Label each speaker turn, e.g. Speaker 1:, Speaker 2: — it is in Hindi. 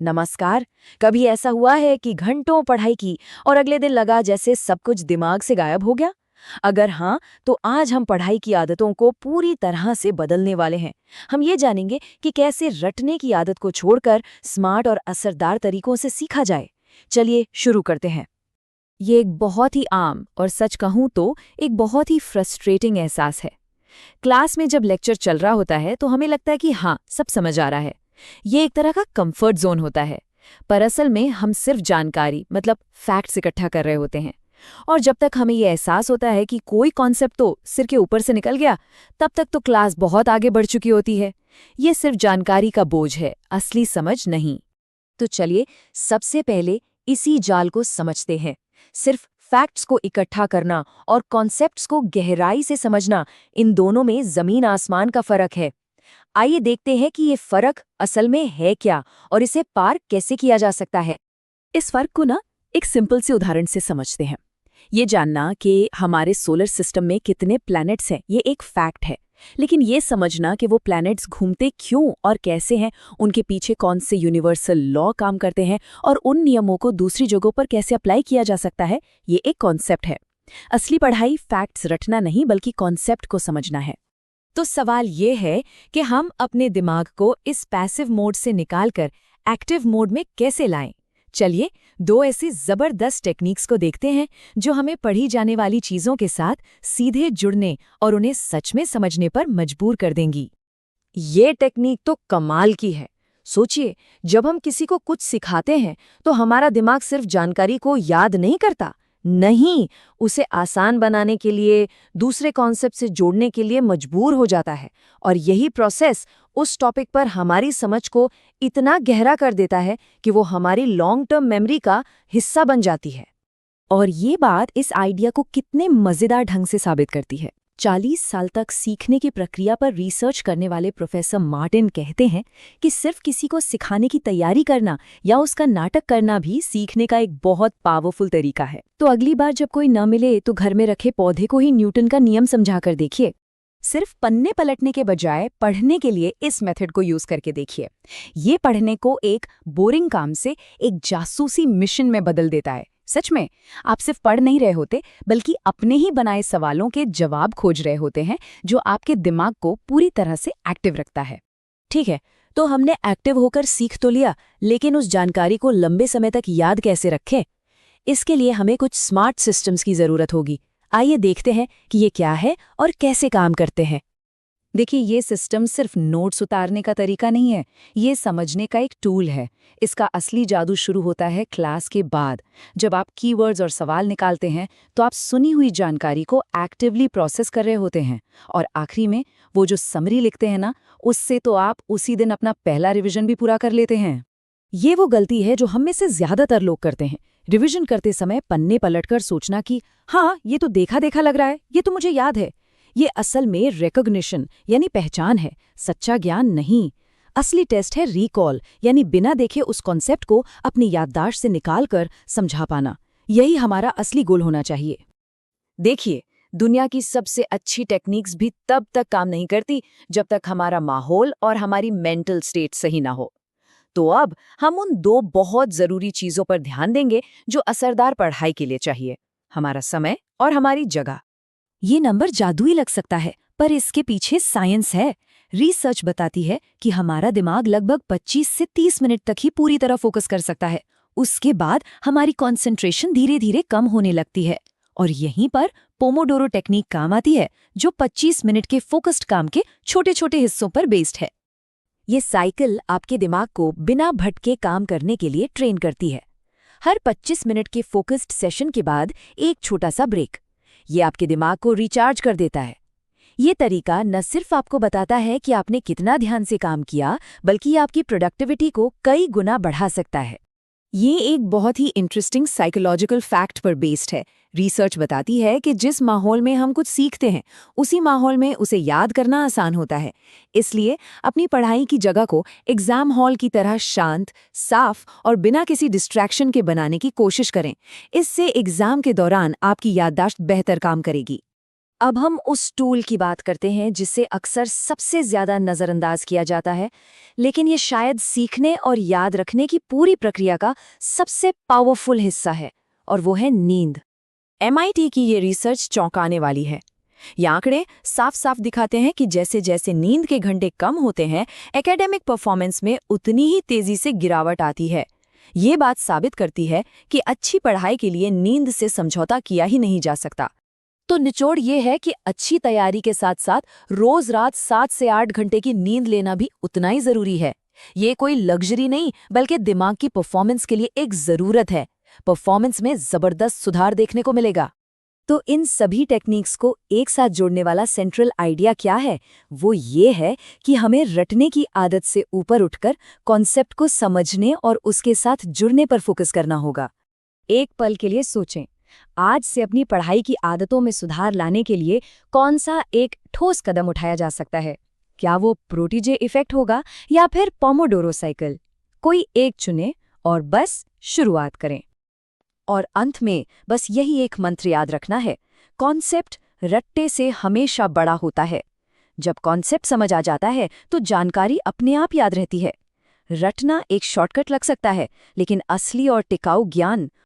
Speaker 1: नमस्कार। कभी ऐसा हुआ है कि घंटों पढ़ाई की और अगले दिन लगा जैसे सब कुछ दिमाग से गायब हो गया? अगर हाँ, तो आज हम पढ़ाई की आदतों को पूरी तरह से बदलने वाले हैं। हम ये जानेंगे कि कैसे रटने की आदत को छोड़कर स्मार्ट और असरदार तरीकों से सीखा जाए। चलिए शुरू करते हैं। ये एक बहुत ही आम और सच कहूँ तो एक बहुत ही फ्रस्ट्रेटिंग एहसास है। क्लास में जब लेक्चर चल रहा होता है तो हमें लगता है कि हाँ, सब समझ आ रहा है। ये एक तरह का कंफर्ट जोन होता है। पर असल में हम सिर्फ जानकारी मतलब फैक्ट्स इकट्ठा कर रहे होते हैं। और जब तक हमें ये एहसास होता है कि कोई कॉन्सेप्ट तो सिर के ऊपर से निकल गया, तब तक तो क्लास बहुत आगे बढ़ चुकी होती है। ये सिर्फ जानकारी का बोझ है, असली समझ नहीं। तो चलिए सबसे पहले इसी जाल को समझते हैं। सिर्फ फैक्ट्स को इकट्ठा करना और कॉन्सेप्ट्स को गहराई से समझना, इन दोनों में जमीन आसमान का फर्क है। आइए देखते हैं कि ये फर्क असल में है क्या और इसे पार कैसे किया जा सकता है। इस फर्क को ना एक सिंपल से उदाहरण से समझते हैं। ये जानना कि हमारे सोलर सिस्टम में कितने प्लैनेट्स हैं, ये एक फैक्ट है। लेकिन ये समझना कि वो प्लैनेट्स घूमते क्यों और कैसे हैं, उनके पीछे कौन से यूनिवर्सल लॉ काम करते हैं और उन नियमों को दूसरी जगहों पर कैसे अप्लाई किया जा सकता है, ये एक कॉन्सेप्ट है। असली पढ़ाई फैक्ट्स रटना नहीं बल्कि कॉन्सेप्ट को समझना है। तो सवाल ये है कि हम अपने दिमाग को इस पैसिव मोड से निकालकर एक्टिव मोड में कैसे लाएं। चलिए दो ऐसी जबरदस्त टेक्निक्स को देखते हैं जो हमें पढ़ी जाने वाली चीजों के साथ सीधे जुड़ने और उन्हें सच में समझने पर मजबूर कर देंगी। ये टेक्निक तो कमाल की है। सोचिए, जब हम किसी को कुछ सिखाते हैं तो हमारा दिमाग सिर्फ जानकारी को याद नहीं करता, नहीं, उसे आसान बनाने के लिए, दूसरे कॉन्सेप्ट से जोड़ने के लिए मजबूर हो जाता है। और यही प्रोसेस उस टॉपिक पर हमारी समझ को इतना गहरा कर देता है कि वो हमारी लॉन्ग टर्म मेमोरी का हिस्सा बन जाती है। और ये बात इस आइडिया को कितने मजेदार ढंग से साबित करती है। 40 साल तक सीखने की प्रक्रिया पर रिसर्च करने वाले प्रोफेसर मार्टिन कहते हैं कि सिर्फ किसी को सिखाने की तैयारी करना या उसका नाटक करना भी सीखने का एक बहुत पावरफुल तरीका है। तो अगली बार जब कोई न मिले तो घर में रखे पौधे को ही न्यूटन का नियम समझाकर देखिए। सिर्फ पन्ने पलटने के बजाय पढ़ने के लिए इस मेथड को यूज करके देखिए। ये पढ़ने को एक बोरिंग काम से एक जासूसी मिशन में बदल देता है। सच में आप सिर्फ पढ़ नहीं रहे होते, बल्कि अपने ही बनाए सवालों के जवाब खोज रहे होते हैं, जो आपके दिमाग को पूरी तरह से एक्टिव रखता है। ठीक है, तो हमने एक्टिव होकर सीख तो लिया, लेकिन उस जानकारी को लंबे समय तक याद कैसे रखें? इसके लिए हमें कुछ स्मार्ट सिस्टम्स की जरूरत होगी। आइए देखते हैं कि ये क्या है और कैसे काम करते हैं। देखिए, ये सिस्टम सिर्फ नोट्स उतारने का तरीका नहीं है, ये समझने का एक टूल है। इसका असली जादू शुरू होता है क्लास के बाद। जब आप कीवर्ड्स और सवाल निकालते हैं तो आप सुनी हुई जानकारी को एक्टिवली प्रोसेस कर रहे होते हैं, और आखिरी में वो जो समरी लिखते हैं ना, उससे तो आप उसी दिन अपना पहला रिवीजन भी पूरा कर लेते हैं। ये वो गलती है जो हम में से ज्यादातर लोग करते हैं। रिवीजन करते समय पन्ने पलटकर सोचना कि हाँ, ये तो देखा देखा लग रहा है, ये तो मुझे याद है। ये असल में रिकॉग्निशन यानी पहचान है, सच्चा ज्ञान नहीं। असली टेस्ट है रिकॉल, यानी बिना देखे उस कॉन्सेप्ट को अपनी याददाश्त से निकालकर समझा पाना। यही हमारा असली गोल होना चाहिए। देखिए, दुनिया की सबसे अच्छी टेक्निक्स भी तब तक काम नहीं करती जब तक हमारा माहौल और हमारी मेंटल स्टेट सही ना हो। तो अब हम उन दो बहुत जरूरी चीजों पर ध्यान देंगे जो असरदार पढ़ाई के लिए चाहिए: हमारा समय और हमारी जगह। ये नंबर जादुई लग सकता है, पर इसके पीछे साइंस है। रिसर्च बताती है कि हमारा दिमाग लगभग 25 से 30 मिनट तक ही पूरी तरह फोकस कर सकता है। उसके बाद हमारी कंसंट्रेशन धीरे धीरे कम होने लगती है। और यहीं पर पोमोडोरो टेक्निक काम आती है, जो 25 मिनट के फोकस्ड काम के छोटे छोटे हिस्सों पर बेस्ड है। ये साइकिल आपके दिमाग को बिना भटके काम करने के लिए ट्रेन करती है। हर 25 मिनट के फोकस्ड सेशन के बाद एक छोटा सा ब्रेक। ये आपके दिमाग को रिचार्ज कर देता है। ये तरीका न सिर्फ आपको बताता है कि आपने कितना ध्यान से काम किया, बल्कि आपकी प्रोडक्टिविटी को कई गुना बढ़ा सकता है। ये एक बहुत ही इंटरेस्टिंग साइकोलॉजिकल फैक्ट पर बेस्ड है। रिसर्च बताती है कि जिस माहौल में हम कुछ सीखते हैं, उसी माहौल में उसे याद करना आसान होता है। इसलिए अपनी पढ़ाई की जगह को एग्जाम हॉल की तरह शांत, साफ और बिना किसी डिस्ट्रैक्शन के बनाने की कोशिश करें। इससे एग्जाम के दौरान आपकी याददाश्त बेहतर काम करेगी। अब हम उस टूल की बात करते हैं जिसे अक्सर सबसे ज्यादा नजरअंदाज किया जाता है, लेकिन ये शायद सीखने और याद रखने की पूरी प्रक्रिया का सबसे पावरफुल हिस्सा है, और वो है नींद। MIT की ये रिसर्च चौंकाने वाली है। ये आंकड़े साफ साफ दिखाते हैं कि जैसे जैसे नींद के घंटे कम होते हैं, एकेडमिक परफॉर्मेंस में उतनी ही तेजी से गिरावट आती है। ये बात साबित करती है कि अच्छी पढ़ाई के लिए नींद से समझौता किया ही नहीं जा सकता। तो निचोड़ ये है कि अच्छी तैयारी के साथ साथ रोज रात 7 से 8 घंटे की नींद लेना भी उतना ही जरूरी है। ये कोई लग्जरी नहीं, बल्कि दिमाग की परफॉर्मेंस के लिए एक जरूरत है। परफॉर्मेंस में जबरदस्त सुधार देखने को मिलेगा। तो इन सभी टेक्निक्स को एक साथ जोड़ने वाला सेंट्रल आइडिया क्या है? वो ये है कि हमें रटने की आदत से ऊपर उठकर कॉन्सेप्ट को समझने और उसके साथ जुड़ने पर फोकस करना होगा। एक पल के लिए सोचें, आज से अपनी पढ़ाई की आदतों में सुधार लाने के लिए कौन सा एक ठोस कदम उठाया जा सकता है? क्या वो प्रोटीजे इफेक्ट होगा या फिर पोमोडोरो साइकिल? कोई एक चुनें और बस शुरुआत करें। और अंत में बस यही एक मंत्र याद रखना है, कॉन्सेप्ट रट्टे से हमेशा बड़ा होता है। जब कॉन्सेप्ट समझ आ जाता है तो जानकारी अपने आप याद रहती है। रटना एक शॉर्टकट लग सकता है, लेकिन असली और टिकाऊ ज्ञान